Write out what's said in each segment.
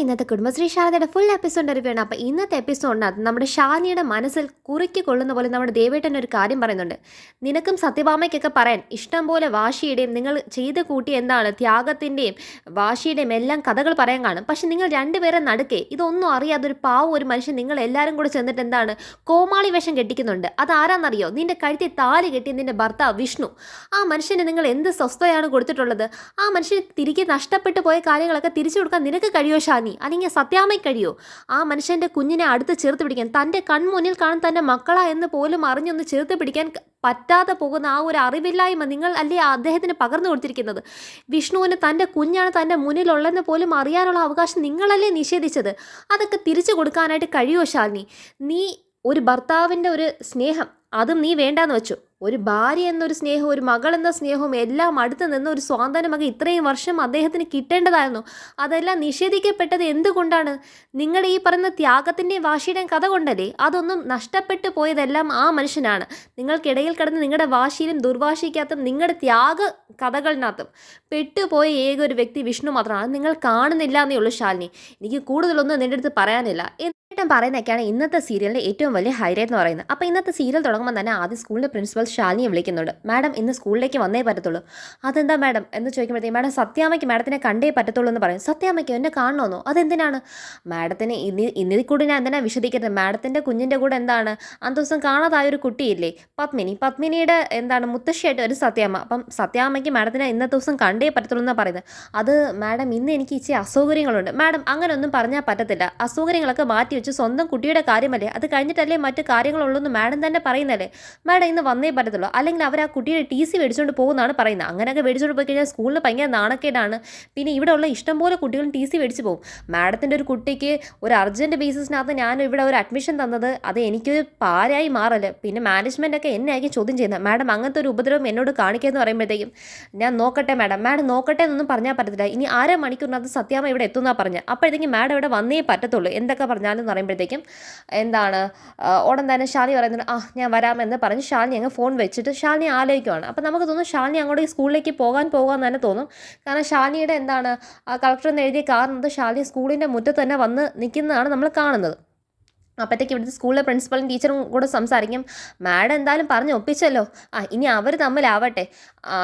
ഇന്നത്തെ Kudumbashree ശാരദയുടെ full episode review ആണ്. അപ്പോൾ ഇന്നത്തെ എപ്പിസോഡിനകത്ത് നമ്മുടെ ഷാലിനിയുടെ മനസ്സിൽ കുറുക്കി കൊള്ളുന്ന പോലെ നമ്മുടെ ദേവേട്ടൻ ഒരു കാര്യം പറയുന്നുണ്ട്. നിനക്കും സത്യഭാമയ്ക്കൊക്കെ പറയാൻ ഇഷ്ടം പോലെ വാശിയുടെയും നിങ്ങൾ ചെയ്ത് കൂട്ടി എന്താണ് ത്യാഗത്തിൻ്റെയും വാശിയുടെയും എല്ലാം കഥകൾ പറയാൻ കാണും. പക്ഷെ നിങ്ങൾ രണ്ടുപേരെ നടുക്കേ ഇതൊന്നും അറിയാതെ ഒരു പാവം ഒരു മനുഷ്യൻ നിങ്ങൾ എല്ലാവരും കൂടെ ചെന്നിട്ട് എന്താണ് കോമാളി വേഷം കെട്ടിക്കുന്നുണ്ട്. അതാരാന്നറിയോ? നിന്റെ കഴുത്തിൽ താലി കെട്ടിയ നിന്റെ ഭർത്താവ് വിഷ്ണു. ആ മനുഷ്യന് നിങ്ങൾ എന്ത് സ്വസ്ഥതയാണ് കൊടുത്തിട്ടുള്ളത്? ആ മനുഷ്യന് തിരികെ നഷ്ടപ്പെട്ടു പോയ കാര്യങ്ങളൊക്കെ തിരിച്ചു കൊടുക്കാൻ നിനക്ക് കഴിയോ ഷാനി? അല്ലെങ്കിൽ സത്യാമ്മയ്ക്ക് കഴിയോ? ആ മനുഷ്യൻ്റെ കുഞ്ഞിനെ അടുത്ത് ചേർത്ത് പിടിക്കാൻ, തൻ്റെ കൺമുന്നിൽ കാണാൻ തൻ്റെ മക്കളാ എന്ന് പോലും അറിഞ്ഞൊന്ന് ചേർത്ത് പിടിക്കാൻ പറ്റാതെ പോകുന്ന ആ ഒരു അറിവില്ലായ്മ നിങ്ങൾ അല്ലേ അദ്ദേഹത്തിന് പകർന്നു കൊടുത്തിരിക്കുന്നത്? വിഷ്ണുവിന് തൻ്റെ കുഞ്ഞാണ് തൻ്റെ മുന്നിലുള്ളതെന്ന് പോലും അറിയാനുള്ള അവകാശം നിങ്ങളല്ലേ നിഷേധിച്ചത്? അതൊക്കെ തിരിച്ചു കൊടുക്കാനായിട്ട് കഴിയുമോ ഷാലിനി? നീ ഒരു ഭർത്താവിൻ്റെ ഒരു സ്നേഹം അതും നീ വേണ്ടാന്ന് വെച്ചു. ഒരു ഭാര്യ എന്നൊരു സ്നേഹവും ഒരു മകൾ എന്ന സ്നേഹവും എല്ലാം അടുത്ത് നിന്ന് ഒരു സ്വാതന്ത്ര്യമൊക്കെ ഇത്രയും വർഷം അദ്ദേഹത്തിന് കിട്ടേണ്ടതായിരുന്നു. അതെല്ലാം നിഷേധിക്കപ്പെട്ടത് എന്തുകൊണ്ടാണ്? നിങ്ങളുടെ ഈ പറയുന്ന ത്യാഗത്തിൻ്റെയും വാശിയുടെയും കഥ കൊണ്ടല്ലേ? അതൊന്നും നഷ്ടപ്പെട്ടു പോയതെല്ലാം ആ മനുഷ്യനാണ്. നിങ്ങൾക്കിടയിൽ കിടന്ന് നിങ്ങളുടെ വാശിയിലും ദുർവാശിക്കകത്തും നിങ്ങളുടെ ത്യാഗ കഥകളിനകത്തും പെട്ടുപോയ ഏക ഒരു വ്യക്തി വിഷ്ണു മാത്രമാണ്. നിങ്ങൾ കാണുന്നില്ല എന്നേ ഉള്ളൂ ഷാലിനി. എനിക്ക് കൂടുതലൊന്നും നിൻ്റെ അടുത്ത് പറയാനില്ല. ഏട്ടൻ പറയുന്നതൊക്കെയാണ് ഇന്നത്തെ സീരിയലിൻ്റെ ഏറ്റവും വലിയ ഹൈലൈറ്റ് എന്ന് പറയുന്നത്. അപ്പോൾ ഇന്നത്തെ സീരിയൽ തുടങ്ങുമ്പോൾ തന്നെ ആദ്യം സ്കൂളിൻ്റെ പ്രിൻസിപ്പൽ ഷാലിനിയെ വിളിക്കുന്നുണ്ട്. മാഡം ഇന്ന് സ്കൂളിലേക്ക് വന്നേ പറ്റത്തുള്ളൂ. അതെന്താ മാഡം എന്ന് ചോദിക്കുമ്പോഴത്തേക്കും മാഡം സത്യാമ്മയ്ക്ക് മാഡത്തിനെ കണ്ടേ പറ്റത്തുള്ളൂ എന്ന് പറയും. സത്യാമ്മയ്ക്ക് എന്നെ കാണണമെന്നോ? അതെന്തിനാണ് മാഡത്തിന്? ഇതിൽ കൂടി ഞാൻ എന്തിനാണ് വിശദിക്കുന്നത്? മാഡത്തിൻ്റെ കുഞ്ഞിൻ്റെ കൂടെ എന്താണ് അന്ന് ദിവസം കാണാതായൊരു കുട്ടിയില്ലേ പത്മിനിയുടെ എന്താണ് മുത്തശ്ശിയായിട്ട് ഒരു സത്യാമ്മ. അപ്പം സത്യാമ്മയ്ക്ക് മാഡത്തിനെ ഇന്നത്തെ ദിവസം കണ്ടേ പറ്റത്തുള്ളൂ എന്നാണ് പറയുന്നത്. അത് മാഡം ഇന്ന് എനിക്ക് ഇച്ചിരി അസൗകര്യങ്ങളുണ്ട്. മാഡം അങ്ങനെ ഒന്നും പറഞ്ഞാൽ പറ്റത്തില്ല. അസൗകര്യങ്ങളൊക്കെ മാറ്റി വെച്ച് സ്വന്തം കുട്ടിയുടെ കാര്യമല്ലേ, അത് കഴിഞ്ഞിട്ടല്ലേ മറ്റു കാര്യങ്ങളുള്ളൂ എന്ന് മാഡം തന്നെ പറയുന്നല്ലേ. മാഡം ഇന്ന് വന്നേ പറ്റത്തുള്ളൂ. അല്ലെങ്കിൽ അവർ ആ കുട്ടിയുടെ TC മേടിച്ചുകൊണ്ട് പോകുന്നതാണ് പറയുന്നത്. അങ്ങനെയൊക്കെ മേടിച്ചുകൊണ്ട് പോയി കഴിഞ്ഞാൽ സ്കൂളിൽ ഭയങ്കര നാണക്കേടാണ്. പിന്നെ ഇവിടെ ഉള്ള ഇഷ്ടംപോലെ കുട്ടികളും TC മേടിച്ച് പോകും. മാഡത്തിൻ്റെ ഒരു കുട്ടിക്ക് ഒരു അർജൻറ്റ് ബേസിസിനകത്ത് ഞാൻ ഇവിടെ ഒരു അഡ്മിഷൻ തന്നത് അത് എനിക്കൊരു പാരായി മാറല്. പിന്നെ മാനേജ്മെൻറ്റൊക്കെ എന്നെ ആയിരിക്കും ചോദ്യം ചെയ്യുന്നത്. മാഡം അങ്ങനത്തെ ഒരു ഉപദ്രവം എന്നോട് കാണിക്കുകയെന്ന് പറയുമ്പോഴത്തേക്കും ഞാൻ നോക്കട്ടെ മാഡം നോക്കട്ടെ എന്നൊന്നും പറഞ്ഞാൽ പറ്റത്തില്ല. ഇനി 1/2 മണിക്കൂറിനകത്ത് സത്യാമ്മ ഇവിടെ എത്തുന്നതാണ് പറഞ്ഞത്. അപ്പോഴത്തേക്കും മാഡം ഇവിടെ വന്നേ പറ്റത്തുള്ളൂ. എന്തൊക്കെ പറഞ്ഞാലും എന്ന് പറയുമ്പോഴത്തേക്കും എന്താണ് ഉടൻ തന്നെ ഷാലിനി പറയുന്നുണ്ട് ഞാൻ വരാമെന്ന് പറഞ്ഞ് ഷാലിനി അങ്ങ് ഫോൺ വെച്ചിട്ട് ഷാലിനി ആലോചിക്കുവാണ്. അപ്പോൾ നമുക്ക് തോന്നും ഷാലിനി അങ്ങോട്ട് സ്കൂളിലേക്ക് പോകാൻ തന്നെ തോന്നും. കാരണം ഷാലിനിയുടെ എന്താണ് കളക്ടർ എന്ന് എഴുതിയ കാരണം ഷാലിനി സ്കൂളിൻ്റെ മുറ്റത്ത് തന്നെ വന്ന് നിൽക്കുന്നതാണ് നമ്മൾ കാണുന്നത്. അപ്പോഴത്തേക്ക് ഇവിടുത്തെ സ്കൂളിലെ പ്രിൻസിപ്പലും ടീച്ചറും കൂടെ സംസാരിക്കും. മാഡം എന്തായാലും പറഞ്ഞ് ഒപ്പിച്ചല്ലോ, ഇനി അവർ തമ്മിലാവട്ടെ.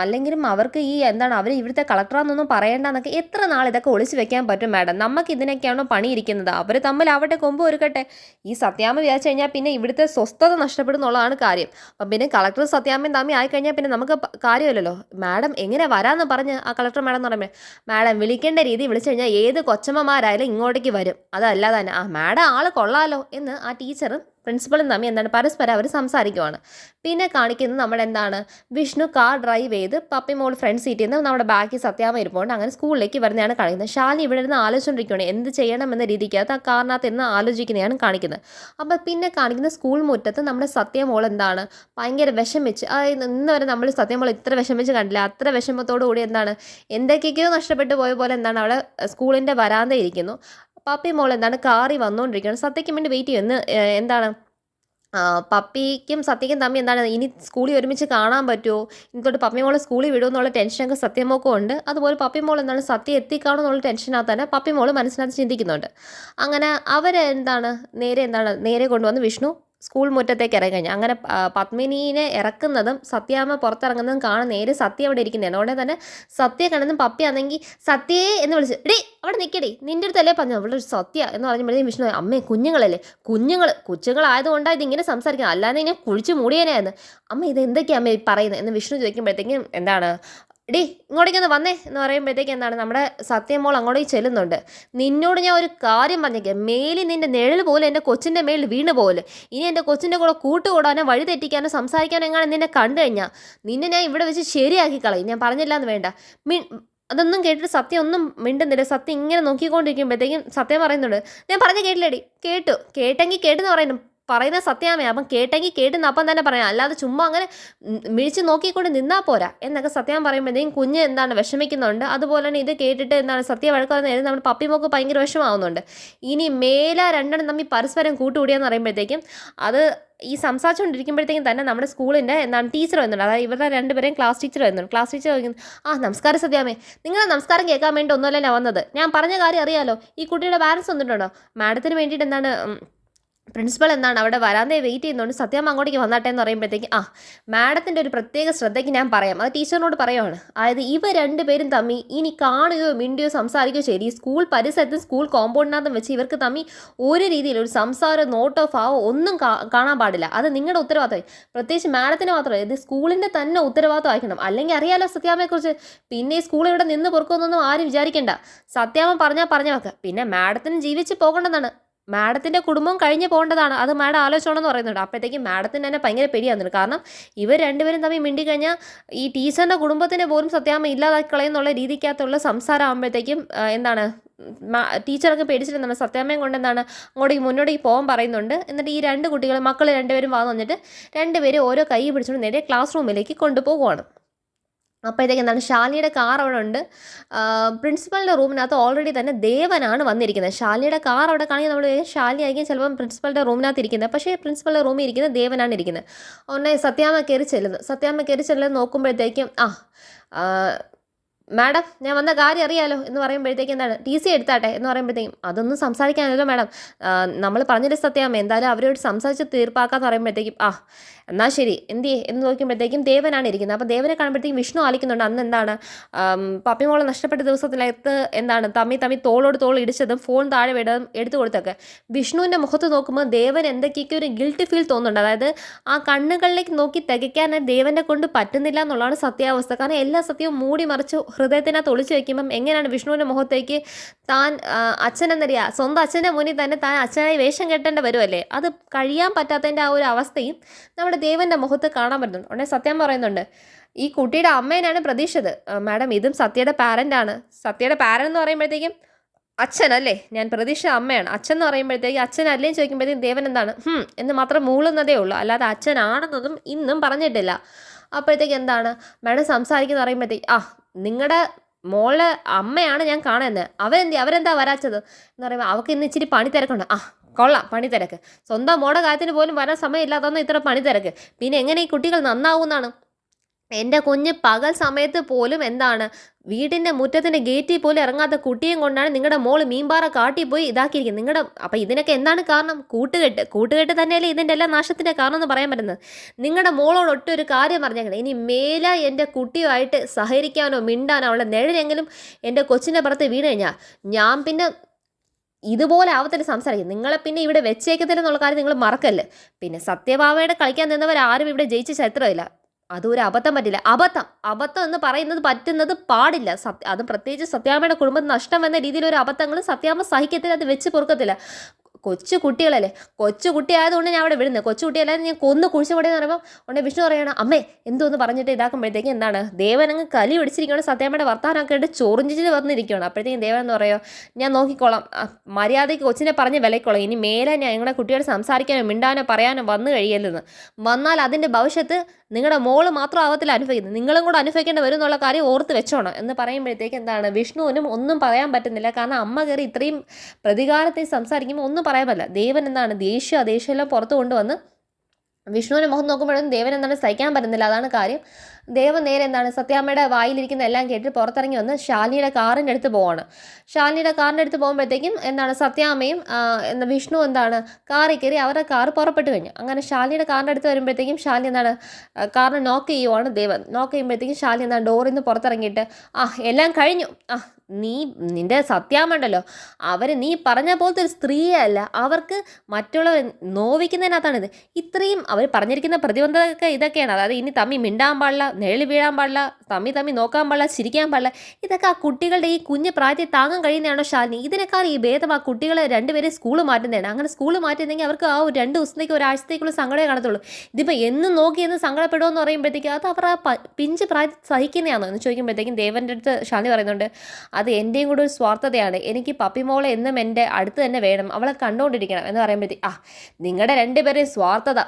അല്ലെങ്കിലും അവർക്ക് ഈ എന്താണ് അവർ ഇവിടുത്തെ കളക്ടറാന്നൊന്നും പറയേണ്ടെന്നൊക്കെ എത്ര നാൾ ഇതൊക്കെ ഒളിച്ചു വെക്കാൻ പറ്റും മാഡം? നമുക്ക് ഇതിനൊക്കെയാണോ പണിയിരിക്കുന്നത്? അവർ തമ്മിലാവട്ടെ, കൊമ്പ് ഒരുക്കട്ടെ. ഈ സത്യാമ്മ വിചാരിച്ചു കഴിഞ്ഞാൽ പിന്നെ ഇവിടുത്തെ സ്വസ്ഥത നഷ്ടപ്പെടും എന്നുള്ളതാണ് കാര്യം. അപ്പം പിന്നെ കളക്ടർ സത്യാമ്മയും തമ്മിൽ ആയിക്കഴിഞ്ഞാൽ പിന്നെ നമുക്ക് കാര്യമല്ലല്ലോ. മാഡം എങ്ങനെ വരാമെന്ന് പറഞ്ഞ് ആ കളക്ടർ മാഡം എന്ന് പറയുമ്പോൾ മാഡം വിളിക്കേണ്ട രീതി വിളിച്ചു കഴിഞ്ഞാൽ ഏത് കൊച്ചമ്മമാരായാലും ഇങ്ങോട്ടേക്ക് വരും. അതല്ലാതെ തന്നെ മാഡം ആൾ കൊള്ളാലോ എന്ന് ആ ടീച്ചറും പ്രിൻസിപ്പളും തമ്മിൽ എന്താണ് പരസ്പരം അവർ സംസാരിക്കുവാണ്. പിന്നെ കാണിക്കുന്നത് നമ്മുടെ എന്താണ് വിഷ്ണു കാർ ഡ്രൈവ് ചെയ്ത് പപ്പി മോൾ ഫ്രണ്ട് സീറ്റിൽ നിന്ന് നമ്മുടെ ബാക്കി സത്യാമ്മ ഇരിപ്പുണ്ട് അങ്ങനെ സ്കൂളിലേക്ക് വരുന്നതാണ് കാണിക്കുന്നത്. ഷാലിനി ഇവിടെ നിന്ന് ആലോചിച്ചുകൊണ്ടിരിക്കുകയാണ് എന്ത് ചെയ്യണമെന്ന രീതിക്കകത്ത് ആ കാറിനകത്ത് ഇരുന്ന് ആലോചിക്കുന്നതാണ് കാണിക്കുന്നത്. അപ്പോൾ പിന്നെ കാണിക്കുന്ന സ്കൂൾ മുറ്റത്ത് നമ്മുടെ സത്യമോൾ എന്താണ് ഭയങ്കര വിഷമിച്ച് ഇന്ന് വരെ നമ്മൾ സത്യമോൾ ഇത്ര വിഷമിച്ച് കണ്ടില്ല. അത്ര വിഷമത്തോടു കൂടി എന്താണ് എന്തൊക്കെയോ നഷ്ടപ്പെട്ടു പോയ പോലെ എന്താണ് അവിടെ സ്കൂളിൻ്റെ വരാന്ത ഇരിക്കുന്നു. പപ്പി മോൾ എന്താണ് കാറി വന്നുകൊണ്ടിരിക്കുകയാണ്. സത്യയ്ക്ക് വേണ്ടി വെയിറ്റ് ചെയ്യുന്നു. എന്താണ് പപ്പിക്കും സത്യയ്ക്കും തമ്മിൽ എന്താണ് ഇനി സ്കൂളിൽ ഒരുമിച്ച് കാണാൻ പറ്റുമോ, ഇനി തൊട്ട് പപ്പി മോളെ സ്കൂളിൽ വിടുമെന്നുള്ള ടെൻഷനൊക്കെ സത്യമോക്കും ഉണ്ട്. അതുപോലെ പപ്പി മോൾ എന്താണ് സത്യം എത്തിക്കാണെന്നുള്ള ടെൻഷനകത്ത് തന്നെ പപ്പി മോൾ മനസ്സിനകത്ത് ചിന്തിക്കുന്നുണ്ട്. അങ്ങനെ അവരെന്താണ് നേരെ കൊണ്ടുവന്ന് വിഷ്ണു സ്കൂൾ മുറ്റത്തേക്ക് ഇറങ്ങി കഴിഞ്ഞാൽ അങ്ങനെ പത്മിനീനെ ഇറക്കുന്നതും സത്യാമ്മ പുറത്തിറങ്ങുന്നതും കാണാൻ നേരെ സത്യ അവിടെ ഇരിക്കുന്നതാണ്. ഉടനെ തന്നെ സത്യ കണ്ടെന്നും പപ്പി ആണെങ്കിൽ സത്യേ എന്ന് വിളിച്ച് ഡേ അവിടെ നിൽക്കടി നിൻ്റെ അടുത്തല്ലേ പറഞ്ഞു അവിടെ ഒരു സത്യ എന്ന് പറയുമ്പോഴത്തേക്കും വിഷ്ണു അമ്മേ കുഞ്ഞുങ്ങളല്ലേ കൊച്ചുങ്ങളായതുകൊണ്ടാണ് ഇതിങ്ങനെ സംസാരിക്കുന്നത്, അല്ലാതെ ഇങ്ങനെ കുഴിച്ച് മൂടിയേനായിരുന്നു. അമ്മ ഇത് എന്തൊക്കെയാണ് അമ്മ പറയുന്നത് എന്ന് വിഷ്ണു ചോദിക്കുമ്പോഴത്തേക്കും എന്താണ് ഡേ ഇങ്ങോട്ടേക്കൊന്ന് വന്നേ എന്ന് പറയുമ്പോഴത്തേക്ക് എന്താണ് നമ്മുടെ സത്യമോൾ അങ്ങോട്ടേക്ക് ചെല്ലുന്നുണ്ട്. നിന്നോട് ഞാൻ ഒരു കാര്യം പറഞ്ഞേക്കാം, മേലിൽ നിൻ്റെ നിഴൽ പോലെ എൻ്റെ കൊച്ചിൻ്റെ മേളിൽ വീണ് പോലെ ഇനി എൻ്റെ കൊച്ചിൻ്റെ കൂടെ കൂട്ടുകൂടാനോ വഴി തെറ്റിക്കാനോ സംസാരിക്കാനോ എങ്ങനെ നിന്നെ കണ്ടു കഴിഞ്ഞാൽ നിന്നെ ഞാൻ ഇവിടെ വെച്ച് ശരിയാക്കി കളയും. ഞാൻ പറഞ്ഞില്ല എന്ന് വേണ്ട. അതൊന്നും കേട്ടിട്ട് സത്യം ഒന്നും മിണ്ടുന്നില്ല. സത്യം ഇങ്ങനെ നോക്കിക്കൊണ്ടിരിക്കുമ്പോഴത്തേക്കും സത്യം പറയുന്നുണ്ട് ഞാൻ പറഞ്ഞ കേട്ടില്ലേടി? കേട്ടെങ്കിൽ കേട്ടെന്ന് പറയുന്ന സത്യാമ്മ. അപ്പം കേട്ടെങ്കിൽ കേട്ടെന്ന് അപ്പം തന്നെ പറയാം, അല്ലാതെ ചുമ്മാ അങ്ങനെ മിഴിച്ച് നോക്കിക്കൊണ്ട് നിന്നാൽ പോരാ എന്നൊക്കെ സത്യം പറയുമ്പോഴത്തേക്കും കുഞ്ഞ് എന്താണ് വിഷമിക്കുന്നുണ്ട്. അതുപോലെ തന്നെ ഇത് കേട്ടിട്ട് എന്താണ് സത്യ വഴക്കുറന്ന് നമ്മുടെ പപ്പിമോക്ക് ഭയങ്കര വിഷമാവുന്നുണ്ട്. ഇനി മേല രണ്ടെണ്ണം തമ്മിൽ പരസ്പരം കൂട്ടുകൂടിയാന്ന് പറയുമ്പോഴത്തേക്കും അത് ഈ സംസാരിച്ചുകൊണ്ടിരിക്കുമ്പോഴത്തേക്കും തന്നെ നമ്മുടെ സ്കൂളിൻ്റെ ടീച്ചർ വരുന്നുണ്ട്. അതായത് ഇവരുടെ രണ്ടുപേരെയും ക്ലാസ് ടീച്ചർ വരുന്നുണ്ട്. ക്ലാസ് ടീച്ചർ ചോദിക്കുന്നു, നമസ്കാരം സത്യാമേ, നിങ്ങളെ നമസ്കാരം കേൾക്കാൻ വേണ്ടി ഒന്നുമല്ല ഞാൻ വന്നത്. ഞാൻ പറഞ്ഞ കാര്യം അറിയാലോ, ഈ കുട്ടിയുടെ പാരൻസ് വന്നിട്ടുണ്ടോ? മാഡത്തിന് വേണ്ടിയിട്ട് പ്രിൻസിപ്പൾ അവിടെ വരാതെ വെയിറ്റ് ചെയ്യുന്നുണ്ട്, സത്യാമ്മ അങ്ങോട്ടേക്ക് വന്നാട്ടെ എന്ന് പറയുമ്പോഴത്തേക്ക് മാഡത്തിൻ്റെ ഒരു പ്രത്യേക ശ്രദ്ധയ്ക്ക് ഞാൻ പറയാം, അത് ടീച്ചറിനോട് പറയുവാണ്. അതായത് ഇവർ രണ്ടുപേരും തമ്മിൽ ഇനി കാണുകയോ മിണ്ടുകയോ സംസാരിക്കുകയോ ശരി, ഈ സ്കൂൾ പരിസരത്തും സ്കൂൾ കോമ്പൗണ്ടിനകത്തും വെച്ച് ഇവർക്ക് തമ്മിൽ ഒരു രീതിയിൽ ഒരു സംസാരം നോട്ടോ ഭാവോ ഒന്നും കാണാൻ പാടില്ല. അത് നിങ്ങളുടെ ഉത്തരവാദിത്തമായി, പ്രത്യേകിച്ച് മാഡത്തിന് മാത്രമല്ല, ഇത് സ്കൂളിൻ്റെ തന്നെ ഉത്തരവാദിത്തം ആയിരിക്കണം. അല്ലെങ്കിൽ അറിയാലോ സത്യാമ്മയെക്കുറിച്ച്. പിന്നെ ഈ സ്കൂൾ ഇവിടെ നിന്ന് പൊറുക്കുമെന്നൊന്നും ആരും വിചാരിക്കേണ്ട. സത്യാമ്മ പറഞ്ഞ വാക്ക്. പിന്നെ മാഡത്തിന് ജീവിച്ച് പോകേണ്ടതാണ്, മാഡത്തിൻ്റെ കുടുംബം കഴിഞ്ഞ് പോകേണ്ടതാണ്, അത് മാഡം ആലോചിച്ചോണമെന്ന് പറയുന്നുണ്ട്. അപ്പോഴത്തേക്കും മാഡത്തിന് തന്നെ ഭയങ്കര പേടിയാകുന്നുണ്ട്. കാരണം ഇവർ രണ്ടുപേരും തമ്മിൽ മിണ്ടിക്കഴിഞ്ഞാൽ ഈ ടീച്ചറിൻ്റെ കുടുംബത്തിനെ പോലും സത്യാമ്മ ഇല്ലാതാക്കി കളയുന്നുള്ള രീതിക്കകത്തുള്ള സംസാരം ആകുമ്പോഴത്തേക്കും ടീച്ചറൊക്കെ പേടിച്ചിട്ട് സത്യാമ്മയും കൊണ്ട് അങ്ങോട്ടേക്ക് മുന്നോട്ടേക്ക് പോകാൻ പറയുന്നുണ്ട്. എന്നിട്ട് ഈ രണ്ട് മക്കൾ രണ്ടുപേരും വന്നിട്ട് രണ്ടുപേരും ഓരോ കൈ പിടിച്ചുകൊണ്ട് നേരെ ക്ലാസ് റൂമിലേക്ക് കൊണ്ടുപോകുവാണ്. അപ്പോഴത്തേക്ക് ശാലിനിയുടെ കാർ അവിടെ ഉണ്ട്. പ്രിൻസിപ്പലിൻ്റെ റൂമിനകത്ത് ഓൾറെഡി തന്നെ ദേവനാണ് വന്നിരിക്കുന്നത്. ശാലിനിയുടെ കാർ അവിടെ കാണിക്കാൻ നമ്മൾ ശാലിനി ആയിരിക്കും ചിലപ്പം പ്രിൻസിപ്പലിൻ്റെ റൂമിനകത്ത് ഇരിക്കുന്നത്, പക്ഷേ പ്രിൻസിപ്പലിൻ്റെ റൂമിൽ ഇരിക്കുന്നത് ദേവനാണ് ഇരിക്കുന്നത്. ഉടനെ സത്യാമ്മ കയറി ചെല്ലുന്നത് നോക്കുമ്പോഴത്തേക്കും മാഡം, ഞാൻ വന്ന കാര്യം അറിയാലോ എന്ന് പറയുമ്പോഴത്തേക്കും ടി സി എടുത്താട്ടെ എന്ന് പറയുമ്പോഴത്തേക്കും അതൊന്നും സംസാരിക്കാനല്ലോ മാഡം, നമ്മൾ പറഞ്ഞിട്ട് സത്യാമ്മ എന്തായാലും അവരോട് സംസാരിച്ച് തീർപ്പാക്കാന്ന് പറയുമ്പോഴത്തേക്കും എന്നാൽ ശരി എന്ന് നോക്കുമ്പോഴത്തേക്കും ദേവനാണ് ഇരിക്കുന്നത്. അപ്പോൾ ദേവനെ കാണുമ്പോഴത്തേക്കും വിഷ്ണു ആലിക്കുന്നുണ്ട്. അന്ന് പപ്പിമോളെ നഷ്ടപ്പെട്ട ദിവസത്തിലകത്ത് തമ്മി തോളോട് തോൾ ഇടിച്ചതും ഫോൺ താഴെ വിടതും എടുത്തു കൊടുത്തൊക്കെ വിഷ്ണുവിൻ്റെ മുഖത്ത് നോക്കുമ്പോൾ ദേവൻ എന്തൊക്കെയൊക്കെ ഒരു ഗിൽട്ട് ഫീൽ തോന്നുന്നുണ്ട്. അതായത് ആ കണ്ണുകളിലേക്ക് നോക്കി തികയ്ക്കാൻ ദേവനെ കൊണ്ട് പറ്റുന്നില്ല എന്നുള്ളതാണ് സത്യാവസ്ഥ. കാരണം എല്ലാ സത്യവും മൂടി മറിച്ച് ഹൃദയത്തിനകത്ത് ഒളിച്ചു വയ്ക്കുമ്പം എങ്ങനെയാണ് വിഷ്ണുവിൻ്റെ മുഖത്തേക്ക് താൻ അച്ഛനെന്നറിയാം, സ്വന്തം അച്ഛൻ്റെ മുന്നിൽ തന്നെ താൻ അച്ഛനായി വേഷം കെട്ടേണ്ടി വരുമല്ലേ, അത് കഴിയാൻ പറ്റാത്തതിൻ്റെ ആ ഒരു അവസ്ഥയും നമ്മുടെ ദേവൻ്റെ മുഖത്ത് കാണാൻ പറ്റുന്നുണ്ട്. ഉടനെ സത്യം പറയുന്നുണ്ട്, ഈ കുട്ടിയുടെ അമ്മേനാണ് പ്രതീക്ഷിച്ചത് മാഡം, ഇതും സത്യയുടെ പാരൻ്റാണ്. സത്യയുടെ പാരൻ്റ് എന്ന് പറയുമ്പോഴത്തേക്കും അച്ഛനല്ലേ, ഞാൻ പ്രതീക്ഷ അമ്മയാണ്. അച്ഛൻ എന്ന് പറയുമ്പോഴത്തേക്കും അച്ഛനല്ലേ ചോദിക്കുമ്പോഴത്തേക്കും ദേവൻ എന്ന് മാത്രം മൂളുന്നതേ ഉള്ളൂ, അല്ലാതെ അച്ഛനാണെന്നതും ഇന്നും പറഞ്ഞിട്ടില്ല. അപ്പോഴത്തേക്ക് മാഡം സംസാരിക്കുന്ന പറയുമ്പോഴത്തേക്ക് നിങ്ങളുടെ മോളെ അമ്മയാണ് ഞാൻ കാണുന്നത്, അവരെന്താ വരാച്ചത് എന്ന് പറയുമ്പോൾ അവൾക്ക് ഇന്ന് ഇച്ചിരി പണി തിരക്കുണ്ട്. കൊള്ളാം, പണി തിരക്ക്, സ്വന്തം മോടെ കാര്യത്തിന് പോലും വരാൻ സമയമില്ലാത്തതൊന്നും ഇത്ര പണി തിരക്ക്, പിന്നെ എങ്ങനെ ഈ കുട്ടികൾ നന്നാവുമെന്നാണ്? എൻ്റെ കുഞ്ഞ് പകൽ സമയത്ത് പോലും വീടിൻ്റെ മുറ്റത്തിൻ്റെ ഗേറ്റിൽ പോലും ഇറങ്ങാത്ത കുട്ടിയും കൊണ്ടാണ് നിങ്ങളുടെ മോള് മീൻപാറ കാട്ടി പോയി ഇതാക്കിയിരിക്കുന്നത്. അപ്പോൾ ഇതിനൊക്കെ എന്താണ് കാരണം? കൂട്ടുകെട്ട് തന്നെയല്ലേ ഇതിൻ്റെ എല്ലാ നാശത്തിൻ്റെ കാരണം എന്ന് പറയാൻ പറ്റുന്നത്. നിങ്ങളുടെ മോളോട് ഒട്ടൊരു കാര്യം പറഞ്ഞേക്കണം, ഇനി മേലെ എൻ്റെ കുട്ടിയുമായിട്ട് സഹകരിക്കാനോ മിണ്ടാനോ അവളുടെ നിഴലെങ്കിലും എൻ്റെ കൊച്ചിൻ്റെ പുറത്ത് വീണ് കഴിഞ്ഞാൽ ഞാൻ പിന്നെ ഇതുപോലെ ആവത്തിൽ സംസാരിക്കും, നിങ്ങളെ പിന്നെ ഇവിടെ വെച്ചേക്കത്തില്ലെന്നുള്ള കാര്യം നിങ്ങൾ മറക്കല്ലേ. പിന്നെ സത്യഭാമയുടെ കളിക്കാൻ നിന്നവരാരും ഇവിടെ ജയിച്ച ചരിത്രമില്ല, അതൊരു അബദ്ധം പറ്റില്ല. അബദ്ധം എന്ന് പറയുന്നത് പറ്റുന്നത് പാടില്ല. അതും പ്രത്യേകിച്ച് സത്യാമ്മയുടെ കുടുംബം നഷ്ടം എന്ന രീതിയിലൊരു അബദ്ധങ്ങൾ സത്യാമ്മ സഹിക്കത്തില്ല, അത് വെച്ച് പൊറുക്കത്തില്ല. കൊച്ചു കുട്ടികളല്ലേ, കൊച്ചു കുട്ടിയായതുകൊണ്ട് ഞാൻ അവിടെ വിടുന്നത്, കൊച്ചു കുട്ടിയല്ലാതെ ഞാൻ കൊന്നു കുഴിച്ചു പൊടിയെന്ന് പറയുമ്പോൾ ഉടനെ വിഷ്ണു പറയണം അമ്മേ എന്തോന്ന് പറഞ്ഞിട്ട് ഇതാക്കുമ്പോഴത്തേക്കും ദേവനങ്ങ് കലി പിടിച്ചിരിക്കുകയാണ്, സത്യാമ്മയുടെ വർത്താനമൊക്കെ ആയിട്ട് ചൊറിഞ്ചിട്ട് വന്നിരിക്കുകയാണ്. അപ്പോഴത്തേക്കും ദേവൻ എന്ന് പറയുമോ, ഞാൻ നോക്കിക്കോളാം, മര്യാദയ്ക്ക് കൊച്ചിനെ പറഞ്ഞ് വിലക്കോളാം, ഇനി മേലെ ഞാൻ ഞങ്ങളുടെ കുട്ടിയോട് സംസാരിക്കാനോ മിണ്ടാനോ പറയാനോ വന്നു കഴിയല്ലെന്ന് വന്നാൽ അതിൻ്റെ ഭവിഷ്യത്ത് നിങ്ങളുടെ മോള് മാത്രം ആവത്തില്ല അനുഭവിക്കുന്നത്, നിങ്ങളും കൂടെ അനുഭവിക്കേണ്ടി വരും എന്നുള്ള കാര്യം ഓർത്ത് വെച്ചോണം എന്ന് പറയുമ്പോഴത്തേക്ക് വിഷ്ണുവിനും ഒന്നും പറയാൻ പറ്റുന്നില്ല. കാരണം അമ്മ കയറി ഇത്രയും പ്രതികാരത്തെ സംസാരിക്കുമ്പോൾ ഒന്നും പറയാൻ പറ്റില്ല. ദേവൻ ദേഷ്യമെല്ലാം പുറത്ത് കൊണ്ടുവന്ന് വിഷ്ണുവിൻ്റെ മുഖം നോക്കുമ്പോഴും ദേവൻ സഹിക്കാൻ പറ്റുന്നില്ല. അതാണ് കാര്യം. ദേവൻ നേരെ സത്യാമ്മയുടെ വായിലിരിക്കുന്ന എല്ലാം കേട്ട് പുറത്തിറങ്ങി വന്ന് ശാലിനിയുടെ കാറിൻ്റെ അടുത്ത് പോവാണ്. ശാലിനിയുടെ കാറിൻ്റെ അടുത്ത് പോകുമ്പോഴത്തേക്കും സത്യാമ്മയും വിഷ്ണു കാറിൽ കയറി അവരുടെ കാർ പുറപ്പെട്ട് കഴിഞ്ഞു. അങ്ങനെ ശാലിനിയുടെ കാറിൻ്റെ അടുത്ത് വരുമ്പോഴത്തേക്കും ശാലിനി കാറിനെ നോക്ക് ചെയ്യുവാണ് ദേവൻ. നോക്ക് ചെയ്യുമ്പോഴത്തേക്കും ശാലിനി ഡോറിൽ നിന്ന് പുറത്തിറങ്ങിയിട്ട് എല്ലാം കഴിഞ്ഞു, നിന്റെ സത്യാമ്മ ഉണ്ടല്ലോ, നീ പറഞ്ഞ പോലത്തെ ഒരു സ്ത്രീയേ അല്ല, അവർക്ക് മറ്റുള്ളവർ നോവിക്കുന്നതിനകത്താണിത്. ഇത്രയും അവർ പറഞ്ഞിരിക്കുന്ന പ്രതിബന്ധമൊക്കെ ഇതൊക്കെയാണ്. അതായത് ഇനി തമ്മി മിണ്ടാൻ പാടില്ല, നിഴൽ വീഴാൻ പാടില്ല, തമ്മി നോക്കാൻ പാടില്ല, ചിരിക്കാൻ പാടില്ല. ഇതൊക്കെ ആ കുട്ടികളുടെ ഈ കുഞ്ഞ് പ്രായത്തിൽ താങ്ങാൻ കഴിയുന്നതാണോ ശാലിനി? ഇതിനേക്കാൾ ഈ ഭേദം ആ കുട്ടികളെ രണ്ടുപേരും സ്കൂൾ മാറ്റുന്നതാണ്. അങ്ങനെ സ്കൂൾ മാറ്റുന്നെങ്കിൽ അവർക്ക് ആ 2 ദിവസത്തേക്ക് ഒരാഴ്ചത്തേക്കുള്ള സങ്കടമേ കാണത്തുള്ളൂ. ഇതിപ്പോൾ എന്നും നോക്കി സങ്കടപ്പെടുമെന്ന് പറയുമ്പോഴത്തേക്കും അത് അവർ ആ പിഞ്ച് പ്രായത്തിൽ സഹിക്കുന്നതാണോ എന്ന് ചോദിക്കുമ്പോഴത്തേക്കും ദേവൻ്റെ അടുത്ത് ശാലിനി പറയുന്നുണ്ട്, അത് എൻ്റെയും കൂടെ ഒരു സ്വാർത്ഥതയാണ്, എനിക്ക് പപ്പിമോളെ എന്നും എൻ്റെ അടുത്ത് തന്നെ വേണം, അവളെ കണ്ടുകൊണ്ടിരിക്കണം എന്ന് പറയുമ്പോഴത്തേക്ക് നിങ്ങളുടെ രണ്ടുപേരെയും സ്വാർത്ഥത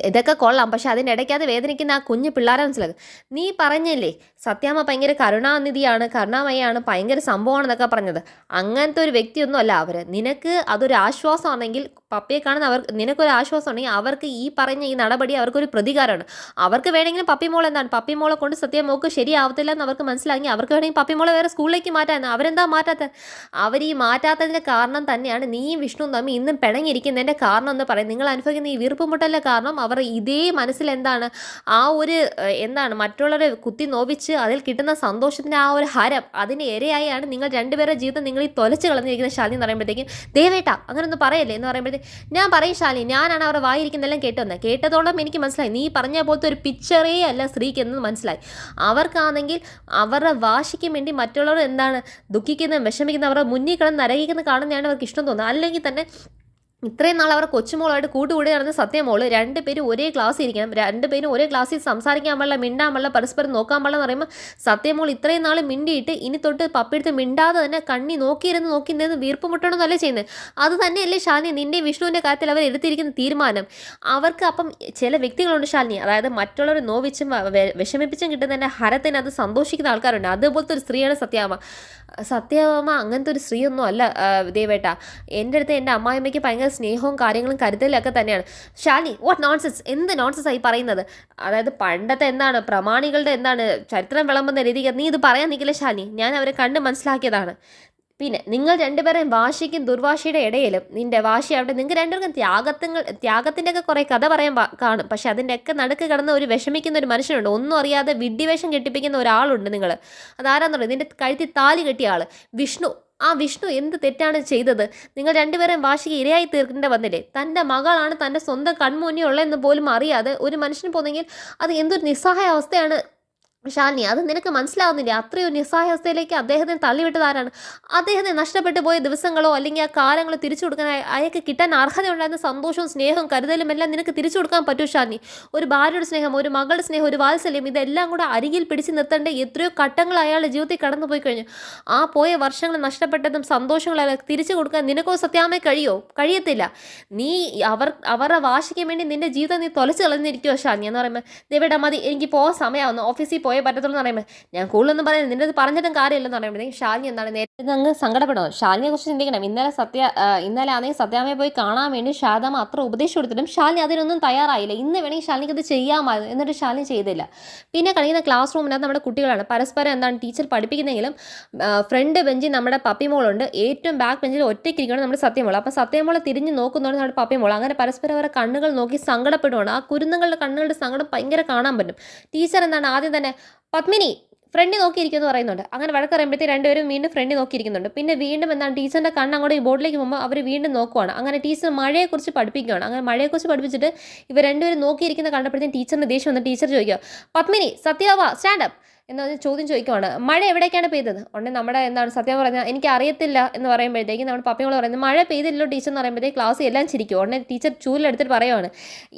ഇതൊക്കെ കൊള്ളാം, പക്ഷെ അതിൻ്റെ ഇടയ്ക്കകത്ത് വേദനിക്കുന്ന ആ കുഞ്ഞു പിള്ളേരെ മനസ്സിലാക്കുക. നീ പറഞ്ഞില്ലേ സത്യാമ്മ ഭയങ്കര കരുണാനിധിയാണ്, കരുണാമയാണ്, ഭയങ്കര സംഭവമാണെന്നൊക്കെ പറഞ്ഞത്. അങ്ങനത്തെ ഒരു വ്യക്തിയൊന്നും അല്ല അവർ. നിനക്ക് അതൊരു ആശ്വാസമാണെങ്കിൽ, പപ്പയെ കാണുന്ന നിനക്കൊരു ആശ്വാസമാണെങ്കിൽ അവർക്ക് ഈ പറഞ്ഞ ഈ നടപടി അവർക്കൊരു പ്രതികാരമാണ്. അവർക്ക് വേണമെങ്കിലും പപ്പിമോൾ എന്താണ്, പപ്പിമോളെ കൊണ്ട് സത്യമോൾക്ക് ശരിയാവത്തില്ല എന്ന് അവർക്ക് മനസ്സിലാക്കി അവർക്ക് വേണമെങ്കിൽ പപ്പിമോളെ വേറെ സ്കൂളിലേക്ക് മാറ്റാൻ. അവരെന്താ മാറ്റാത്തത്? അവർ ഈ മാറ്റാത്തതിൻ്റെ കാരണം തന്നെയാണ് നീയും വിഷ്ണുവും തമ്മിൽ ഇന്നും പിണങ്ങിയിരിക്കുന്നതിൻ്റെ കാരണം എന്ന് പറയും. നിങ്ങൾ അനുഭവിക്കുന്ന ഈ വീർപ്പുമുട്ടലിൻ്റെ കാരണം അവർ ഇതേ മനസ്സിൽ എന്താണ് ആ ഒരു എന്താണ് മറ്റുള്ളവരെ കുത്തി നോവിച്ച് അതിൽ കിട്ടുന്ന സന്തോഷത്തിൻ്റെ ആ ഒരു ഹരം, അതിന് ഇരയായാണ് നിങ്ങൾ രണ്ടുപേരുടെ ജീവിതം നിങ്ങൾ ഈ തൊലച്ച് കളഞ്ഞിരിക്കുന്ന ശാലിനി എന്ന് പറയുമ്പോഴത്തേക്കും, ദേവേട്ടാ അങ്ങനെയൊന്നും പറയല്ലേ എന്ന് പറയുമ്പോഴത്തേക്കും ഞാൻ പറയും ശാലിനി, ഞാനാണ് അവരുടെ വായിരിക്കുന്നതെല്ലാം കേട്ടതോളം എനിക്ക് മനസ്സിലായി നീ പറഞ്ഞ പോലത്തെ ഒരു പിക്ചറേ അല്ല സ്ത്രീക്ക് എന്ന് മനസ്സിലായി. അവർക്കാണെങ്കിൽ അവരുടെ വാശിക്ക് വേണ്ടി മറ്റുള്ളവർ എന്താണ് ദുഃഖിക്കുന്ന വിഷമിക്കുന്ന അവരുടെ മുന്നിൽ കിടന്ന് നരകിക്കുന്ന കാണുന്നതാണ് അവർക്ക് ഇഷ്ടം തോന്നുന്നത്. അല്ലെങ്കിൽ തന്നെ ഇത്രയും നാൾ അവർ കൊച്ചുമോളായിട്ട് കൂട്ടുകൂടി നടന്ന സത്യമോള് രണ്ടുപേരും ഒരേ ക്ലാസ്സിൽ ഇരിക്കണം, രണ്ടുപേരും ഒരേ ക്ലാസ്സിൽ സംസാരിക്കാൻ പാടില്ല, മിണ്ടാൻ പാടില്ല, പരസ്പരം നോക്കാൻ പാടില്ല എന്ന് പറയുമ്പോൾ സത്യമോൾ ഇത്രയും നാൾ മിണ്ടിയിട്ട് ഇനി തൊട്ട് പപ്പിയെടുത്ത് മിണ്ടാതെ തന്നെ കണ്ണി നോക്കിയിരുന്ന് വീർപ്പ് മുട്ടണമെന്നല്ലേ ചെയ്യുന്നത്. അത് തന്നെയല്ലേ ശാലിനി നിൻ്റെ വിഷ്ണുവിൻ്റെ കാര്യത്തിൽ അവർ എടുത്തിരിക്കുന്ന തീരുമാനം. അവർക്ക് അപ്പം ചില വ്യക്തികളുണ്ട് ശാലിനി, അതായത് മറ്റുള്ളവർ നോവിച്ചും വിഷമിപ്പിച്ചും കിട്ടുന്നതിൻ്റെ ഹരത്തിന് അത് സന്തോഷിക്കുന്ന ആൾക്കാരുണ്ട്. അതുപോലത്തെ ഒരു സ്ത്രീയാണ് സത്യാമ്മ. അങ്ങനത്തെ ഒരു സ്ത്രീയൊന്നും അല്ല ദേവേട്ട. എൻ്റെ അടുത്ത് എൻ്റെ അമ്മായിമ്മയ്ക്ക് ഭയങ്കര സ്നേഹവും കാര്യങ്ങളും കരുതലൊക്കെ തന്നെയാണ്. ശാലിനി വാട്ട് നോൺസെൻസ്, എന്ത് നോൺസെൻസ് ആയി പറയുന്നത്? അതായത് പണ്ടത്തെ എന്താണ് പ്രമാണികളുടെ എന്താണ് ചരിത്രം വിളമ്പുന്ന രീതിക്ക് നീ ഇത് പറയാൻ നിൽക്കില്ല ശാലിനി. ഞാൻ അവരെ കണ്ട് മനസ്സിലാക്കിയതാണ്. പിന്നെ നിങ്ങൾ രണ്ടുപേരെയും വാശിക്കും ദുർവാശിയുടെ ഇടയിലും നിൻ്റെ വാശി അവിടെ നിങ്ങൾക്ക് രണ്ടുപേർക്കും ത്യാഗത്തിൻ്റെ ഒക്കെ കുറേ കഥ പറയാൻ കാണും. പക്ഷെ അതിൻ്റെയൊക്കെ നടുക്ക് കിടന്ന് ഒരു വിഷമിക്കുന്ന ഒരു മനുഷ്യനുണ്ട്, ഒന്നും അറിയാതെ വിഡ്ഢിവേഷം കെട്ടിപ്പിക്കുന്ന ഒരാളുണ്ട് നിങ്ങൾ. അതാരാന്നുള്ളത് നിൻ്റെ കഴുത്തിൽ താലി കെട്ടിയ ആൾ വിഷ്ണു. ആ വിഷ്ണു എന്ത് തെറ്റാണ് ചെയ്തത്? നിങ്ങൾ രണ്ടുപേരെയും വാശിക്ക് ഇരയായി തീർക്കേണ്ട വന്നില്ലേ? തൻ്റെ മകളാണ് തൻ്റെ സ്വന്തം കൺമുന്നിൽ ഉള്ളതെന്ന് പോലും അറിയാതെ ഒരു മനുഷ്യന് പോന്നെങ്കിൽ അത് എന്തൊരു നിസ്സഹായ അവസ്ഥയാണ് ശാലിനി. അത് നിനക്ക് മനസ്സിലാവുന്നില്ല. അത്രയും നിസ്സഹായാവസ്ഥയിലേക്ക് അദ്ദേഹത്തിന് തള്ളിവിട്ടത് ആരാണ്? അദ്ദേഹത്തെ നഷ്ടപ്പെട്ടു പോയ ദിവസങ്ങളോ അല്ലെങ്കിൽ ആ കാലങ്ങളോ തിരിച്ചു കൊടുക്കാൻ അയാൾക്ക് കിട്ടാൻ അർഹതയുണ്ടായിരുന്ന സന്തോഷവും സ്നേഹവും കരുതലും എല്ലാം നിനക്ക് തിരിച്ചു കൊടുക്കാൻ പറ്റൂ ശാലിനി. ഒരു ഭാര്യയുടെ സ്നേഹം, ഒരു മകളുടെ സ്നേഹം, ഒരു വാത്സല്യം, ഇതെല്ലാം കൂടെ അരികിൽ പിടിച്ച് നിർത്തേണ്ട എത്രയോ ഘട്ടങ്ങൾ അയാളുടെ ജീവിതത്തിൽ കടന്നു പോയി കഴിഞ്ഞു. ആ പോയ വർഷങ്ങൾ നഷ്ടപ്പെട്ടതും സന്തോഷങ്ങളും അയാൾക്ക് തിരിച്ചു കൊടുക്കാൻ നിനക്കോ സത്യാമ്മയെ കഴിയത്തില്ല. നീ അവരുടെ വാശിക്ക് വേണ്ടി നിന്റെ ജീവിതം നീ തൊലച്ച് കളഞ്ഞിരിക്കുമോ ശാലിനി എന്ന് പറയുമ്പോൾ, ദേവേട്ടാ മതി എനിക്ക് പോകാൻ സമയമാവുന്നു, ഓഫീസിൽ പോയേ പറ്റത്തുള്ളൂ എന്ന് പറയുമ്പോൾ, ഞാൻ കൂടുതലൊന്നും പറയുന്നത് നിൻ്റെ അത് പറഞ്ഞിട്ടും കാര്യമില്ലെന്ന് പറയുമ്പോഴത്തേക്കും ശാലിനി എന്താണ് നേരത്തെ അങ്ങ് സങ്കടപ്പെടണോ? ശാലിനിയെ കുറിച്ച് ചിന്തിക്കണം. ഇന്നലെ ആണെങ്കിൽ സത്യാമ്മയെ പോയി കാണാൻ വേണ്ടി ശാരദാമ്മ അത്ര ഉപദേശം കൊടുത്തിട്ടും ശാലിനി അതിനൊന്നും തയ്യാറായില്ല. ഇന്ന് വേണമെങ്കിൽ ശാലിനിക്ക് അത് ചെയ്യാമായിരുന്നു, എന്നിട്ട് ശാലിനി ചെയ്തില്ല. പിന്നെ കളിക്കുന്ന ക്ലാസ് റൂമിനകത്ത് നമ്മുടെ കുട്ടികളാണ് പരസ്പരം എന്താണ് ടീച്ചർ പഠിപ്പിക്കുന്നെങ്കിലും ഫ്രണ്ട് ബെഞ്ചിൽ നമ്മുടെ പപ്പിമോളുണ്ട്, ഏറ്റവും ബാക്ക് ബെഞ്ചിൽ ഒറ്റയ്ക്കിരിക്കുകയാണ് നമ്മുടെ സത്യമോൾ. അപ്പോൾ സത്യമോളെ തിരിഞ്ഞ് നോക്കുന്നതാണ് നമ്മുടെ പപ്പിമോൾ. അങ്ങനെ പരസ്പരം അവരുടെ കണ്ണുകൾ നോക്കി സങ്കടപ്പെടുവാണ്. ആ കുരുന്നുകളുടെ കണ്ണുകളുടെ സങ്കടം ഭയങ്കര കാണാൻ പറ്റും. ടീച്ചർ എന്താണ് ആദ്യം തന്നെ പത്മിനി ഫ്രണ്ടിൽ നോക്കിയിരിക്കുമെന്ന് പറയുന്നുണ്ട്. അങ്ങനെ വഴക്ക് പറയുമ്പോഴത്തേക്ക് രണ്ടുപേരും വീണ്ടും ഫ്രണ്ടിൽ നോക്കിയിരിക്കുന്നുണ്ട്. പിന്നെ വീണ്ടും എന്താണ് ടീച്ചറിൻ്റെ കണ്ണ് അങ്ങോട്ട് ഈ ബോർഡിലേക്ക് പോകുമ്പോൾ അവർ വീണ്ടും നോക്കുവാണ്. അങ്ങനെ ടീച്ചർ മഴയെക്കുറിച്ച് പഠിപ്പിക്കുകയാണ്. അങ്ങനെ മഴയെക്കുറിച്ച് പഠിപ്പിച്ചിട്ട് ഇവർ രണ്ടുപേരും നോക്കിയിരിക്കുന്ന കണ്ടപ്പോഴത്തേക്കും ടീച്ചറിൻ്റെ ദേഷ്യം വന്ന് ടീച്ചർ ചോദിക്കുക, പത്മിനി സത്യവാ സ്റ്റാൻഡപ്പ് എന്ന് ചോദ്യം ചോദിക്കുവാണ്. മഴ എവിടേക്കാണ് പെയ്തത്? ഉടനെ നമ്മുടെ എന്താണ് സത്യം പറഞ്ഞാൽ എനിക്ക് അറിയത്തില്ല എന്ന് പറയുമ്പോഴത്തേക്കും നമ്മുടെ പപ്പിയോട് പറയുന്നത് മഴ പെയ്തില്ലല്ലോ ടീച്ചർ എന്ന് പറയുമ്പോഴത്തേക്ക് ക്ലാസ് എല്ലാം ചിരിക്കും. ഉടനെ ടീച്ചർ ചൂലെടുത്തിട്ട് പറയുവാണ്,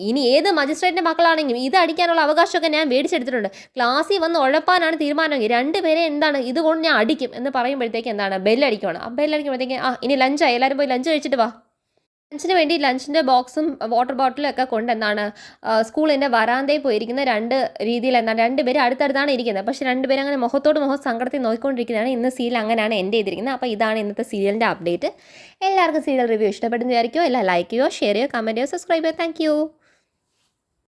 ഇനി ഏത് മജിസ്ട്രേറ്റിൻ്റെ മക്കളാണെങ്കിലും ഇത് അടിക്കാനുള്ള അവകാശമൊക്കെ ഞാൻ മേടിച്ചെടുത്തിട്ടുണ്ട്. ക്ലാസ്സിൽ വന്ന് ഉഴപ്പാനാണ് തീരുമാനമെങ്കിൽ രണ്ടുപേരെ എന്താണ് ഇതുകൊണ്ട് ഞാൻ അടിക്കും എന്ന് പറയുമ്പോഴത്തേക്ക് എന്താണ് ബെല്ലടിക്കുവാണ്. ആ ബെല്ലടിക്കുമ്പോഴത്തേക്ക് ഇനി ലഞ്ചായി, എല്ലാവരും പോയി ലഞ്ച് കഴിച്ചിട്ട് വാ. ലഞ്ചിന് വേണ്ടി ലഞ്ചിൻ്റെ ബോക്സും വാട്ടർ ബോട്ടിലും ഒക്കെ കൊണ്ട് എന്താണ് സ്കൂളിൻ്റെ വരാന്തയിൽ പോയിരിക്കുന്ന രണ്ട് രീതിയിൽ എന്താണ് രണ്ടുപേരും അടുത്തടുത്താണ് ഇരിക്കുന്നത്. പക്ഷേ രണ്ടുപേരും അങ്ങനെ മുഖത്തോട് മുഖം സങ്കടത്തിൽ നോക്കിക്കൊണ്ടിരിക്കുന്നതാണ്. ഇന്ന് സീരിയൽ അങ്ങനെയാണ് എൻ്റെ ചെയ്തിരിക്കുന്നത്. അപ്പോൾ ഇതാണ് ഇന്നത്തെ സീരിയലിൻ്റെ അപ്ഡേറ്റ്. എല്ലാവർക്കും സീരിയൽ റിവ്യൂ ഇഷ്ടപ്പെടുന്ന വിചാരിക്കുമോ? എല്ലാം ലൈക്ക് ചെയ്യുമോ, ഷെയർ ചെയ്യുമോ, കമൻറ്റ് ചെയ്യുമോ, സബ്സ്ക്രൈബ് ചെയ്യുമോ. താങ്ക്